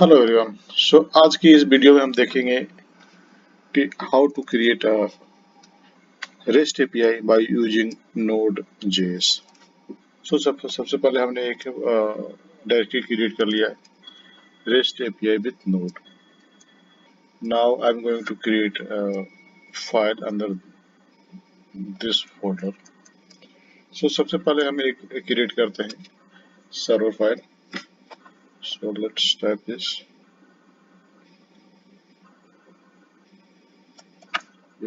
Hello everyone. आज की इस वीडियो में हम देखेंगे कि how to create a REST API by using Node JS. सबसे पहले हमने एक डायरेक्टरी क्रिएट कर लिया है, REST API with Node. Now I am going to create file under this folder. सबसे पहले हम एक क्रिएट करते हैं server file. Let's type this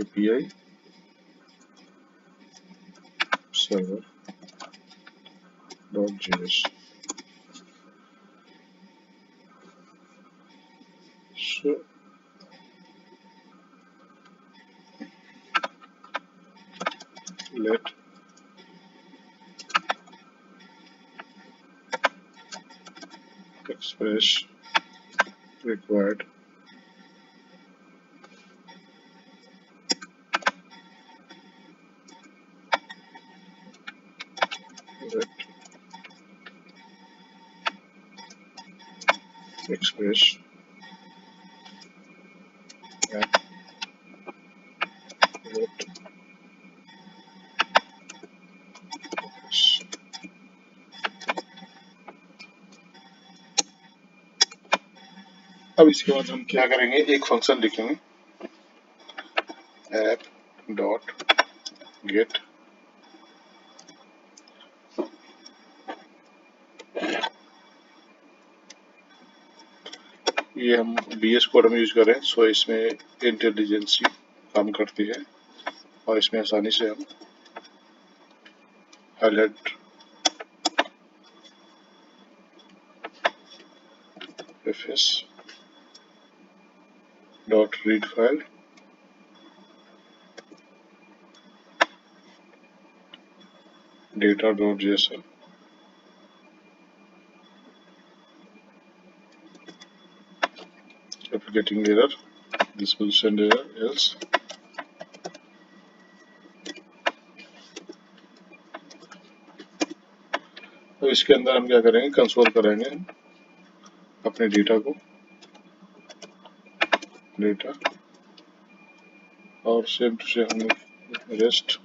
API server dot js. So let express required let express and let अब इसके बाद हम क्या करेंगे, एक फंक्शन लिखेंगे app डॉट गेट। ये हम बीएस कोड में यूज करें, सो इसमें इंटेलिजेंसी काम करती है और इसमें आसानी से हम highlight FS dot read file data dot JSON. If getting error, this will send error else. तो इसके अंदर हम क्या करेंगे, कंसोल कराएंगे अपने डेटा को, डेटा, और सेम टू सेम हम रेस्ट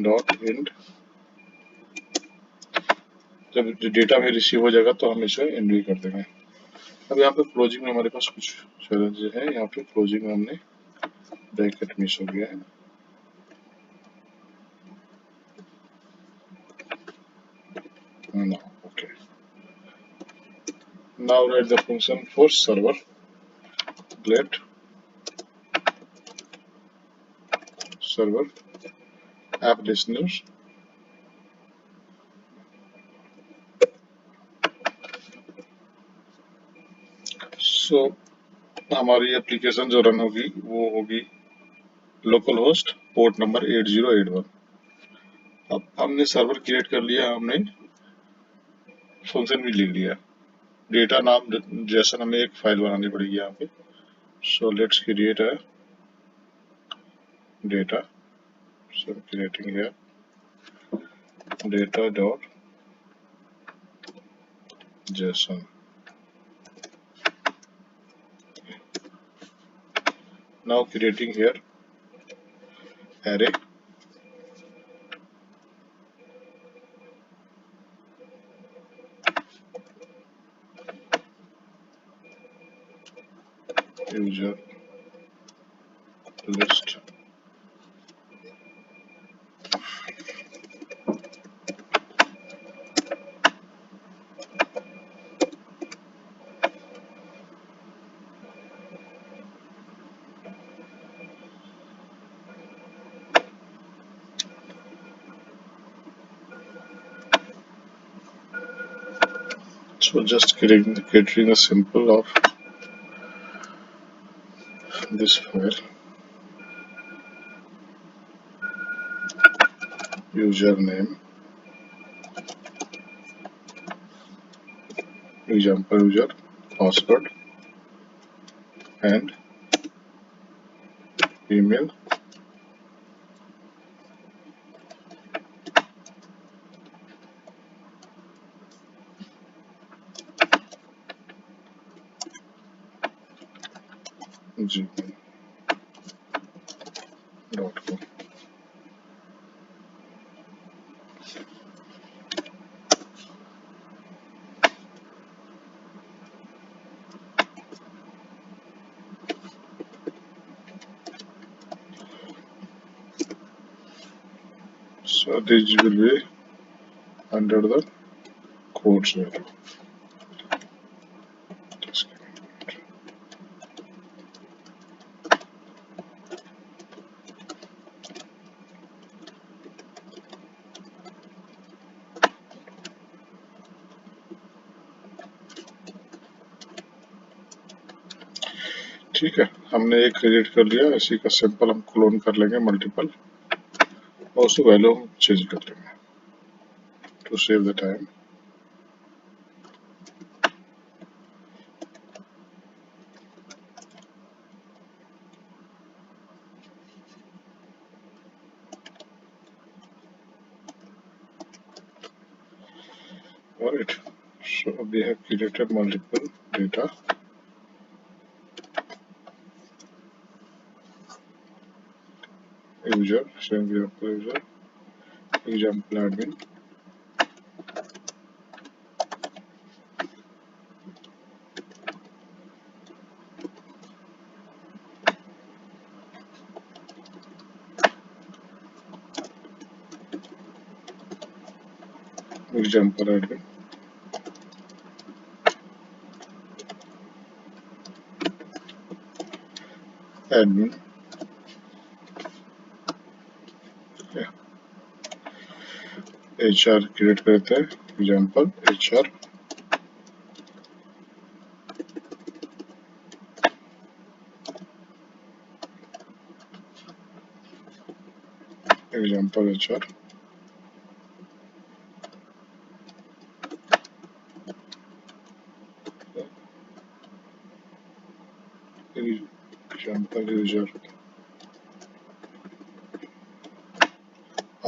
डॉट एंड। जब डेटा में रिसीव हो जाएगा तो हम इसे एंड भी कर देंगे। अब यहाँ पे क्लोजिंग में हमारे पास कुछ चैलेंज है। यहाँ पे क्लोजिंग में हमने ब्रैकेट मिस हो गया है। Okay, now right the function for server let server app listeners हमारी एप्लीकेशन जो रन होगी वो होगी लोकल होस्ट पोर्ट नंबर 8081। अब हमने सर्वर क्रिएट कर लिया, हमने फंक्शन भी लिख लिया, डेटा नाम जैसा हमें एक फाइल बनानी पड़ेगी यहाँ पे। Let's create a data. Creating है data dot JSON. Now creating here array user list। just creating a simple of this file username example user password and email। gmail.com। So this will be under the quotes value। ठीक है, हमने एक create कर लिया। इसी का simple हम clone कर लेंगे मल्टीपल, और उसकी वैल्यू हम चेंज कर लेंगे to save the time. Alright, so we have created multiple data. User, same example user, example admin, example admin, admin, HR create करते हैं, example HR, example HR, example user,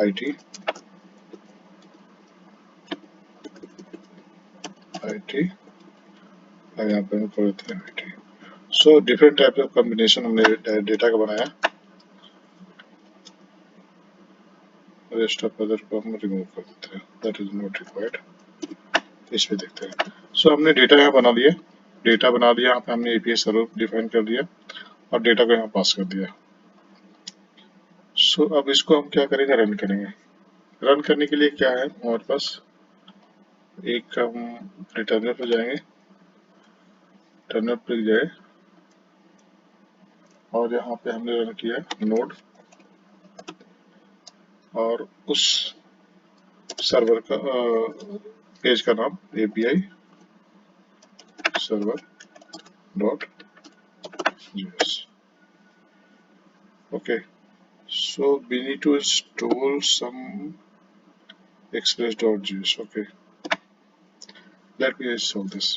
IT, और यहाँ पे हम करते हैं IT। So different type of combination हमने data का बनाया। रेस्ट ऑफ अदर को हम रिमूव कर देते हैं, दैट इज नॉट रिक्वायर्ड। इसमें देखते हैं। सो हमने डेटा यहाँ बना लिया, यहाँ पे हमने एपीआई सर्वर डिफाइन कर दिया और डेटा को यहाँ पास कर दिया। सो अब इसको हम क्या करेंगे, रन करेंगे। रन करने के लिए क्या है हमारे पास, एक हम टर्मिनल पर जाएंगे, टर्मिनल पर जाए और यहाँ पे हमने रन किया नोड, और उस सर्वर का पेज का नाम API server.js। okay, so we need to install some express.js। okay, let me install this।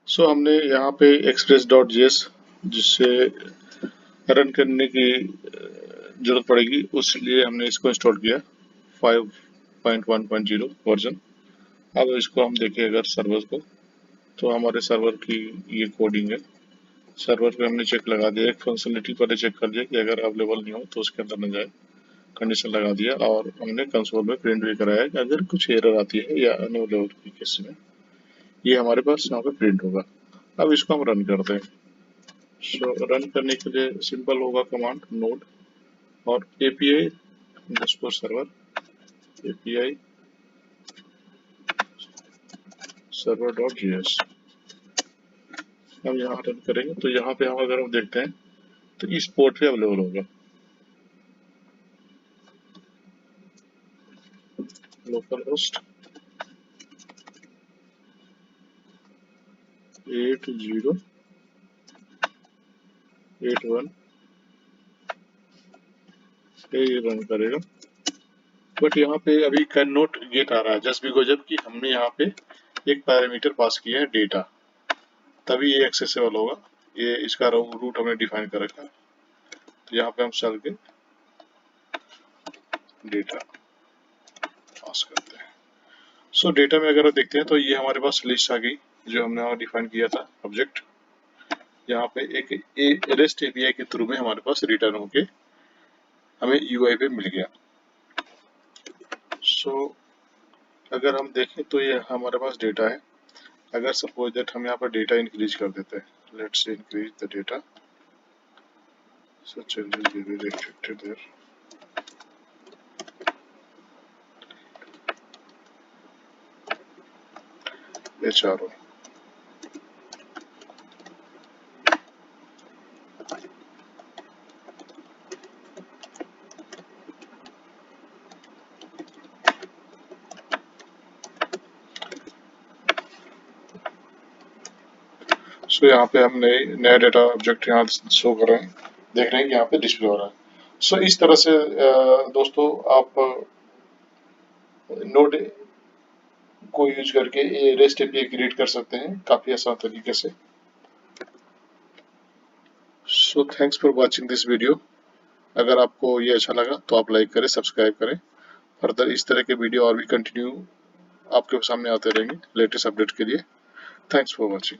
so हमने यहाँ पे express.js जिससे रन करने की जरूरत पड़ेगी, उसलिए हमने इसको इंस्टॉल किया 5.1.0 वर्जन। अब इसको हम देखें अगर सर्वर को, तो हमारे सर्वर की ये कोडिंग है। सर्वर पे हमने चेक लगा दिया, एक फंक्शनलिटी पहले चेक कर दिया कि अगर अवेलेबल नहीं हो तो उसके अंदर न जाए, कंडीशन लगा दिया, और हमने कंसोल में प्रिंट भी कराया कि अगर कुछ एरर आती है या अनअवेलेबल के केस में ये हमारे पास यहाँ पे प्रिंट होगा। अब इसको हम रन करते हैं। सो रन करने के लिए सिंपल होगा कमांड नोड और API सर्वर, API server.js। हम यहाँ रन करेंगे तो यहाँ पे हम अगर हम देखते हैं तो इस पोर्ट पे अवेलेबल होगा, लोकल होस्ट 8081 पे ये रन करेगा। बट यहाँ पे अभी कैन नॉट गेट आ रहा है, जस्ट बिकॉज जबकि हमने यहाँ पे एक पैरामीटर पास किया है डेटा, तभी ये एक्सेसिबल होगा। ये इसका रूट हमने डिफाइन कर रखा है, तो यहाँ पे हम चल के डेटा पास करते हैं। सो डेटा में अगर देखते हैं तो ये हमारे पास लिस्ट आ गई, जो हमने डिफाइन किया था ऑब्जेक्ट, यहाँ पे एक रेस्ट एपीआई के थ्रू में हमारे पास रिटर्न होके हमें यूआई पे मिल गया। सो अगर हम देखें तो ये हमारे पास डेटा है। अगर सपोज दैट हम यहाँ पर डेटा इंक्रीज कर देते हैं, let's increase the data, so changes will be reflected there। HRO सो यहाँ पे हम नया डेटा ऑब्जेक्ट यहाँ शो कर रहे हैं, देख रहे हैं कि यहाँ पे डिस्प्ले हो रहा है। सो इस तरह से दोस्तों आप नोड को यूज करके रेस्ट एपीआई क्रिएट कर सकते हैं काफी आसान तरीके से। So thanks for watching this video. अगर आपको ये अच्छा लगा तो आप लाइक करें, सब्सक्राइब करें। फर्दर इस तरह के वीडियो और भी कंटिन्यू आपके सामने आते रहेंगे लेटेस्ट अपडेट के लिए। Thanks for watching.